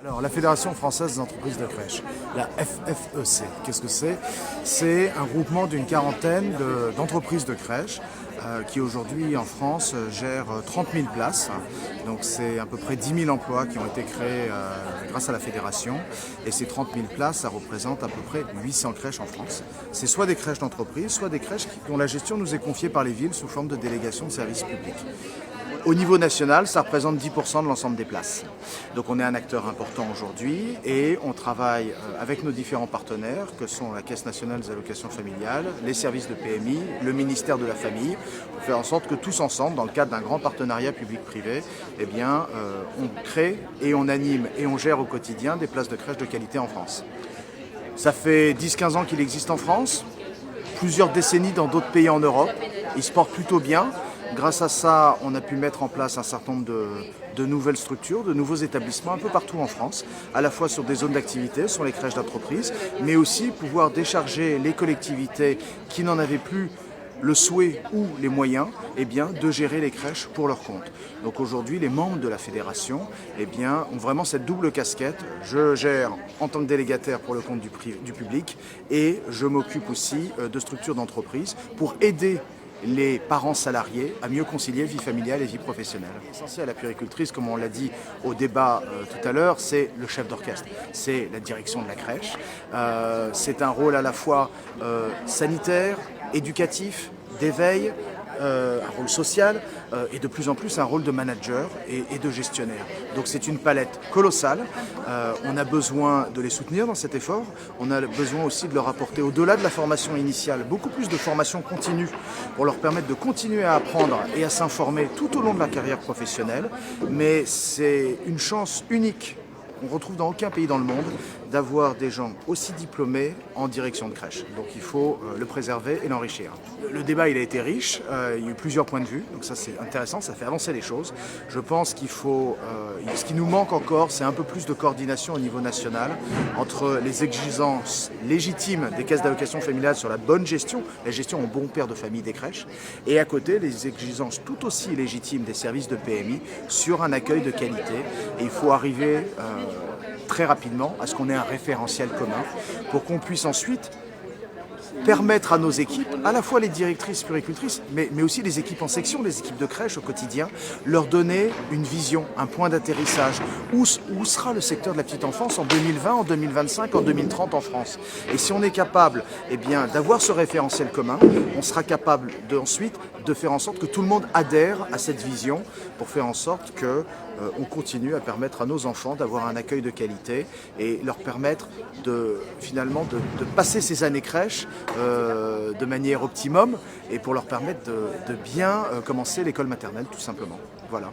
Alors, la Fédération française des entreprises de crèche, la FFEC, qu'est-ce que c'est? C'est un groupement d'une quarantaine d'entreprises de crèche qui aujourd'hui en France gère 30 000 places. Donc c'est à peu près 10 000 emplois qui ont été créés grâce à la Fédération. Et ces 30 000 places, ça représente à peu près 800 crèches en France. C'est soit des crèches d'entreprise, soit des crèches dont la gestion nous est confiée par les villes sous forme de délégation de services publics. Au niveau national, ça représente 10% de l'ensemble des places. Donc on est un acteur important aujourd'hui et on travaille avec nos différents partenaires que sont la Caisse nationale des allocations familiales, les services de PMI, le ministère de la Famille, pour faire en sorte que tous ensemble, dans le cadre d'un grand partenariat public-privé, eh bien, on crée et on anime et on gère au quotidien des places de crèche de qualité en France. Ça fait 10-15 ans qu'il existe en France, plusieurs décennies dans d'autres pays en Europe. Il se porte plutôt bien. Grâce à ça, on a pu mettre en place un certain nombre de nouvelles structures, de nouveaux établissements un peu partout en France, à la fois sur des zones d'activité, sur les crèches d'entreprise, mais aussi pouvoir décharger les collectivités qui n'en avaient plus le souhait ou les moyens eh bien, de gérer les crèches pour leur compte. Donc aujourd'hui, les membres de la fédération eh bien, ont vraiment cette double casquette. Je gère en tant que délégataire pour le compte du public et je m'occupe aussi de structures d'entreprise pour aider les parents salariés à mieux concilier vie familiale et vie professionnelle. L'essentiel à la puéricultrice, comme on l'a dit au débat tout à l'heure, c'est le chef d'orchestre, c'est la direction de la crèche. C'est un rôle à la fois sanitaire, éducatif, d'éveil, un rôle social et de plus en plus un rôle de manager et de gestionnaire. Donc c'est une palette colossale. On a besoin de les soutenir dans cet effort. On a besoin aussi de leur apporter, au-delà de la formation initiale, beaucoup plus de formation continue pour leur permettre de continuer à apprendre et à s'informer tout au long de la carrière professionnelle. Mais c'est une chance unique qu'on ne retrouve dans aucun pays dans le monde, d'avoir des gens aussi diplômés en direction de crèche. Donc il faut le préserver et l'enrichir. Le débat il a été riche, il y a eu plusieurs points de vue, donc ça c'est intéressant, ça fait avancer les choses. Je pense qu'il faut, ce qui nous manque encore, c'est un peu plus de coordination au niveau national entre les exigences légitimes des caisses d'allocation familiale sur la bonne gestion, la gestion en bon père de famille des crèches, et à côté les exigences tout aussi légitimes des services de PMI sur un accueil de qualité. Et il faut arriver très rapidement à ce qu'on ait un référentiel commun pour qu'on puisse ensuite permettre à nos équipes, à la fois les directrices puéricultrices, mais aussi les équipes en section, les équipes de crèche au quotidien, leur donner une vision, un point d'atterrissage. Où sera le secteur de la petite enfance en 2020, en 2025, en 2030 en France? Et si on est capable eh bien, d'avoir ce référentiel commun, on sera capable ensuite de faire en sorte que tout le monde adhère à cette vision pour faire en sorte que on continue à permettre à nos enfants d'avoir un accueil de qualité et leur permettre finalement de passer ces années crèche de manière optimum et pour leur permettre de bien commencer l'école maternelle tout simplement. Voilà.